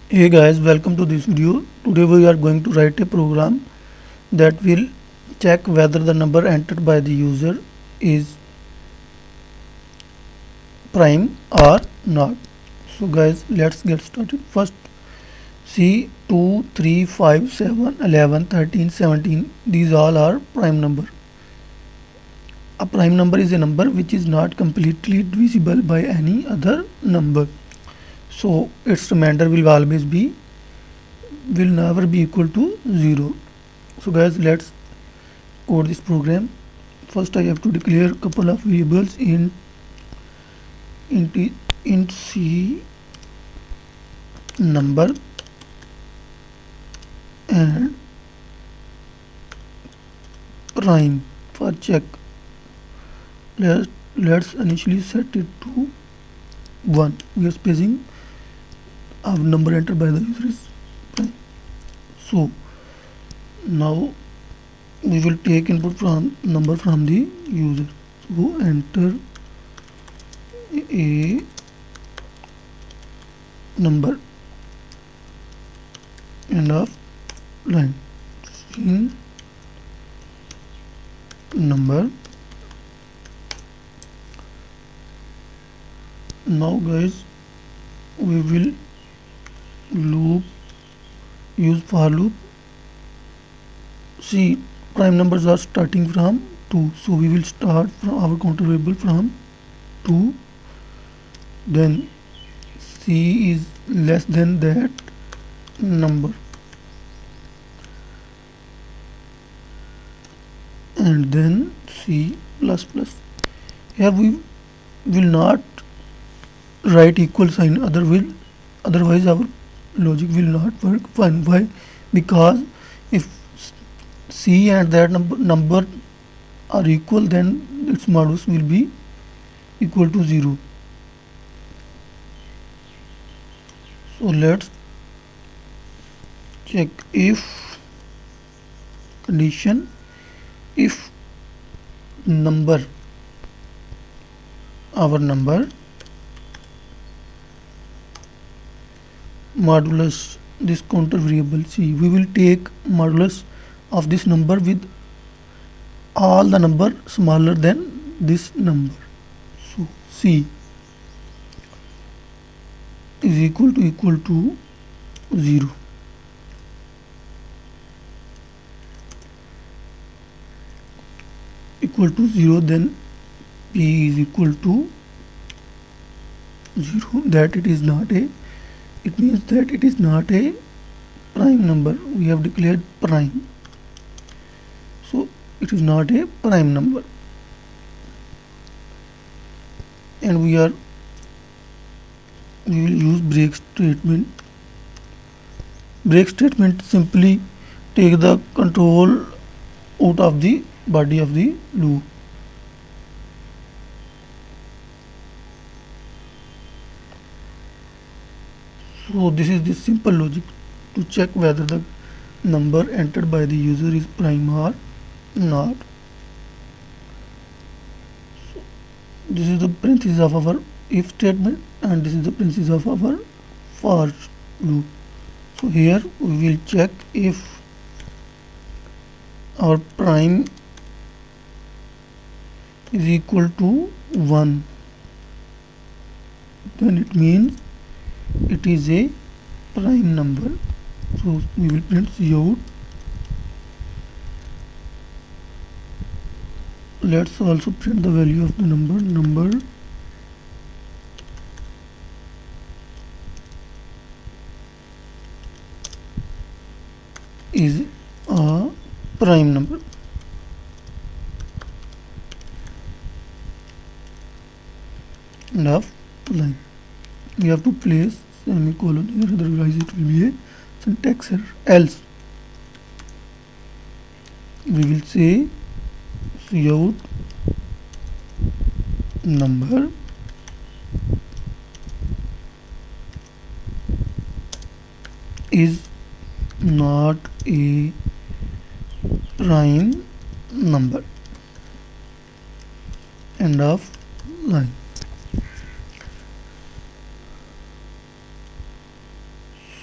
Hey guys, welcome to this video. Today we are going to write a program that will check whether the number entered by the user is prime or not. So guys, let's get started. First, see 2, 3, 5, 7, 11, 13, 17. These all are prime number. A prime number is a number which is not completely divisible by any other number. So its remainder will never be equal to 0. So guys, let's code this program. First I have to declare couple of variables int int c number and prime for check. Let's initially set it to 1. We are spacing of number entered by the user is prime. So now we will take input from number from the user. So enter a number, end of line, string number. Now guys, we will use for loop. See, prime numbers are starting from 2, so we will start from our counter variable from 2. Then c is less than that number, and then c plus plus. Here we will not write equal sign, otherwise our logic will not work fine. Why? Because if c and that number are equal, then its modulus will be equal to 0. So let's check if condition, if number, our number modulus this counter variable c, we will take modulus of this number with all the number smaller than this number. So c is equal to 0. Equal to 0, then p is equal to 0. That it is not a, it means that it is not a prime number. We have declared prime, so it is not a prime number. And we will use break statement. Break statement simply take the control out of the body of the loop. So this is the simple logic to check whether the number entered by the user is prime or not. So this is the parenthesis of our if statement, and this is the parenthesis of our for loop. So here we will check if our prime is equal to 1, then it means it is a prime number. So we will print cout. Let's also print the value of the number is a prime number. End of line. We have to place semicolon here, otherwise it will be a syntax error. Else we will say cout number is not a prime number. End of line.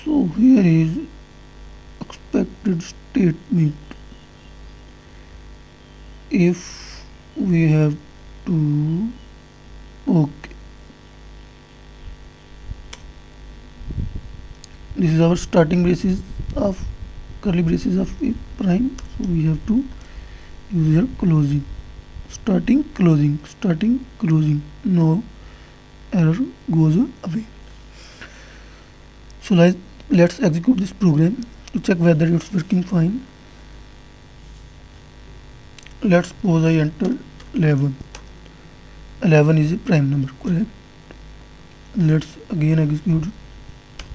So here is expected statement. If we have to, okay, this is our starting braces of curly braces of a prime, so we have to use here closing, starting, closing, no error goes away. So let's execute this program to check whether it's working fine. Let's suppose I enter 11. 11 is a prime number, correct? Let's again execute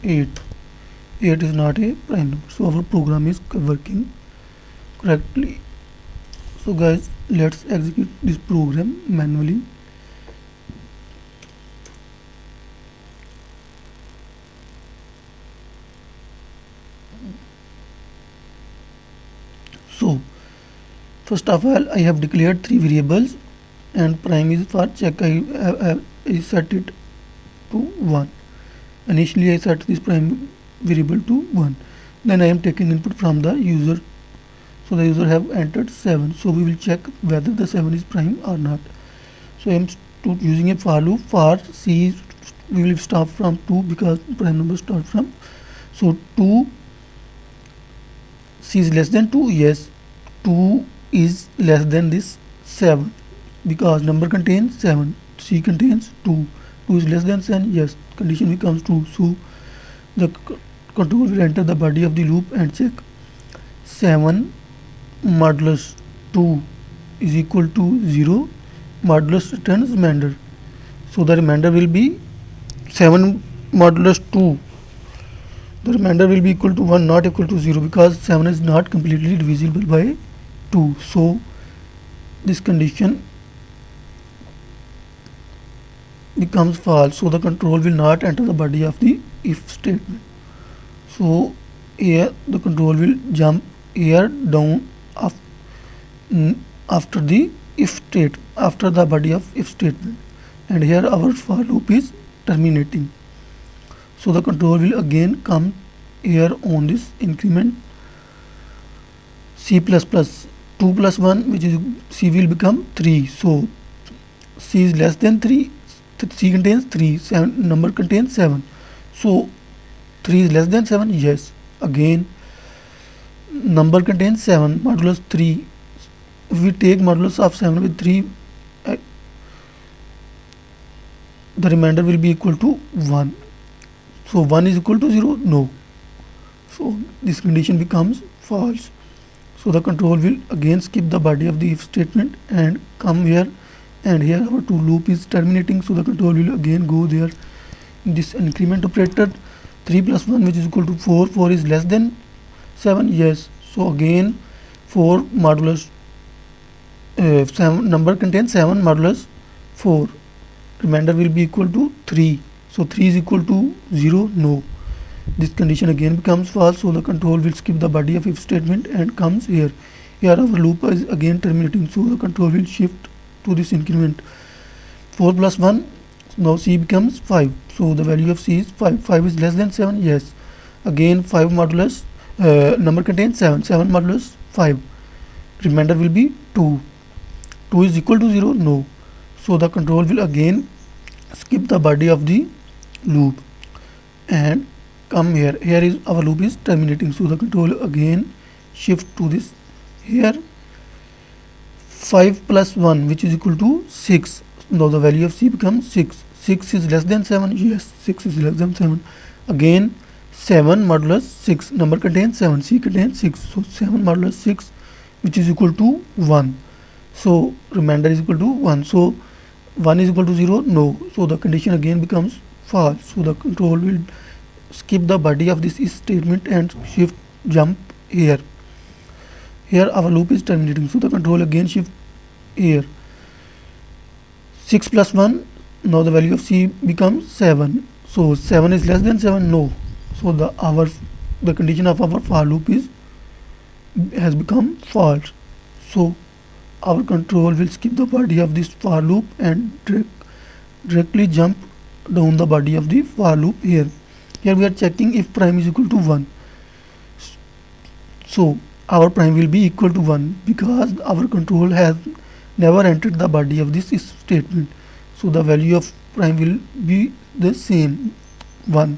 8. 8 is not a prime number, so our program is working correctly. So guys, let's execute this program manually. So first of all, I have declared 3 variables, and prime is for check. I set it to 1. Initially I set this prime variable to 1. Then I am taking input from the user. So the user have entered 7. So we will check whether the 7 is prime or not. So I am using a for loop. For C, we will start from 2 because prime number start from. So 2, C is less than 2. Yes, 2 is less than this 7 because number contains 7. C contains 2. 2 is less than 7. Yes, condition becomes true. So the control will enter the body of the loop and check 7 modulus 2 is equal to 0. Modulus returns remainder. So the remainder will be 7 modulus 2. The remainder will be equal to 1, not equal to 0, because 7 is not completely divisible by 2. So this condition becomes false. So the control will not enter the body of the if statement. So here the control will jump here down after the if state, after the body of if statement, and here our for loop is terminating. So the control will again come here on this increment C++. 2 plus 1, which is C, will become 3. So C is less than 3. C contains 3. 7 number contains 7. So 3 is less than 7. Yes. Again, number contains 7. Modulus 3. If we take modulus of 7 with 3, the remainder will be equal to 1. So 1 is equal to 0? No. So this condition becomes false. So the control will again skip the body of the if statement and come here, and here our to loop is terminating. So the control will again go there in this increment operator. 3 plus 1, which is equal to 4. 4 is less than 7. Yes. So again 4 modulus 7, number contains 7 modulus 4. Remainder will be equal to 3. So 3 is equal to 0? No. This condition again becomes false. So the control will skip the body of if statement and comes here. Here our loop is again terminating. So the control will shift to this increment. 4 plus 1. Now C becomes 5. So the value of C is 5. 5 is less than 7. Yes. Again 5 modulus number contains 7. 7 modulus 5. Remainder will be 2. 2 is equal to 0? No. So the control will again skip the body of the loop and come here. Here is our loop is terminating. So the control again shift to this here. 5 plus 1, which is equal to 6. Now the value of C becomes 6. 6 is less than 7. Yes, 6 is less than 7. Again 7 modulus 6. Number contains 7. C contains 6. So 7 modulus 6, which is equal to 1. So remainder is equal to 1. So 1 is equal to 0? No. So the condition again becomes false. So the control will skip the body of this if statement and shift jump here. Here our loop is terminating. So the control again shift here. 6 plus 1. Now the value of C becomes 7. So 7 is less than 7? No. So the condition of our for loop has become false. So our control will skip the body of this for loop and directly jump down the body of the for loop here. Here we are checking if prime is equal to 1. So our prime will be equal to 1 because our control has never entered the body of this statement. So the value of prime will be the same, 1.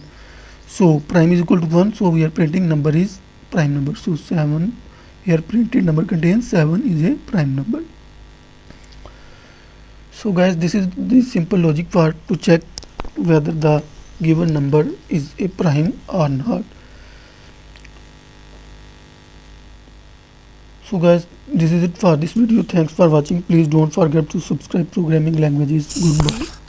So prime is equal to 1, so we are printing number is prime number. So 7, here printed number contains 7 is a prime number. So guys, this is the simple logic part to check whether the given number is a prime or not. So guys, this is it for this video. Thanks for watching. Please don't forget to subscribe Programming Languages. Goodbye.